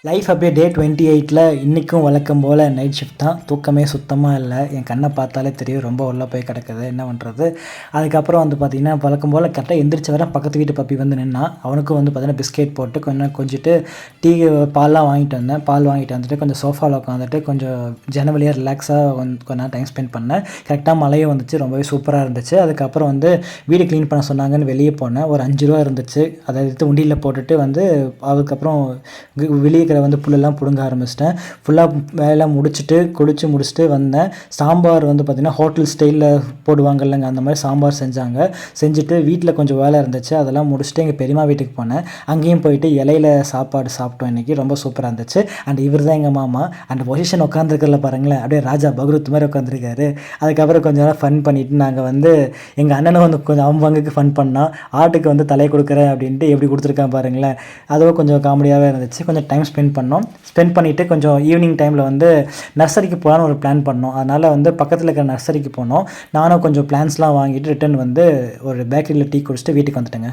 Life அப்படியே டே 28ல் இன்றைக்கும் வழக்கம் போல் நைட் ஷிஃப்ட் தான். தூக்கமே சுத்தமாக இல்லை. என் கண்ணை பார்த்தாலே தெரியும் ரொம்ப உள்ளே போய் கிடக்குது. என்ன பண்ணுறது? அதுக்கப்புறம் வந்து பார்த்திங்கன்னா வழக்கம் போல் கரெக்டாக எந்திரிச்சு வர பக்கத்து வீட்டு பப்பி வந்து நின்னான். அவனுக்கும் வந்து பார்த்திங்கன்னா பிஸ்கெட் போட்டு கொஞ்சிட்டு டீ பால்லாம் வாங்கிட்டு வந்தேன். பால் வாங்கிட்டு வந்துட்டு கொஞ்சம் சோஃபாவில் உட்காந்துட்டு கொஞ்சம் ஜனவலியாக ரிலாக்ஸாக கொஞ்ச நேரம் டைம் ஸ்பெண்ட் பண்ணேன். கரெக்டாக மழையும் வந்துச்சு, ரொம்பவே சூப்பராக இருந்துச்சு. அதுக்கப்புறம் வந்து வீடு க்ளீன் பண்ண சொன்னாங்கன்னு வெளியே போனேன். ஒரு 5 ரூபா இருந்துச்சு. அதை எடுத்து உண்டியில் போட்டுட்டு வந்து அதுக்கப்புறம் வெளியே வந்து புல்லெல்லாம் பிடுங்க ஆரம்பிச்சிட்டேன். ஃபுல்லாக வேலை முடிச்சுட்டு குளித்து முடிச்சுட்டு வந்தேன். சாம்பார் வந்து பார்த்திங்கன்னா ஹோட்டல் ஸ்டைலில் போடுவாங்க இல்லைங்க, அந்த மாதிரி சாம்பார் செஞ்சுட்டு வீட்டில் கொஞ்சம் வேலை இருந்துச்சு, அதெல்லாம் முடிச்சுட்டு எங்கள் பெரியம்மா வீட்டுக்கு போனேன். அங்கேயும் போயிட்டு இலையில சாப்பாடு சாப்பிட்டோம். இன்றைக்கி ரொம்ப சூப்பராக இருந்துச்சு. அண்ட் இவர் தான் எங்கள் மாமா. அந்த பொசிஷன் உட்காந்துருக்கல பாருங்களேன், அப்படியே ராஜா பகரூத் மாதிரி உட்காந்துருக்காரு. அதுக்கப்புறம் கொஞ்சம் நேரம் ஃபன் பண்ணிவிட்டு நாங்கள் வந்து எங்கள் அண்ணனும் வந்து கொஞ்சம் அவன் பங்குக்கு ஃபன் பண்ணால் ஆட்டுக்கு வந்து தலையை கொடுக்குறேன் அப்படின்ட்டு எப்படி கொடுத்துருக்கான் பாருங்களேன். அதுவும் கொஞ்சம் காமெடியாகவே இருந்துச்சு. கொஞ்சம் டைம் ஸ்பெண்ட் பண்ணிவிட்டு கொஞ்சம் ஈவினிங் டைமில் வந்து நர்சரிக்கு போகலான்னு ஒரு பிளான் பண்ணோம். அதனால் வந்து பக்கத்தில் இருக்கிற நர்சரிக்கு போனோம். நானும் கொஞ்சம் பிளான்ஸ்லாம் வாங்கிட்டு ரிட்டன் வந்து ஒரு பேக்கரியில் டீ குடிச்சிட்டு வீட்டுக்கு வந்துட்டேங்க.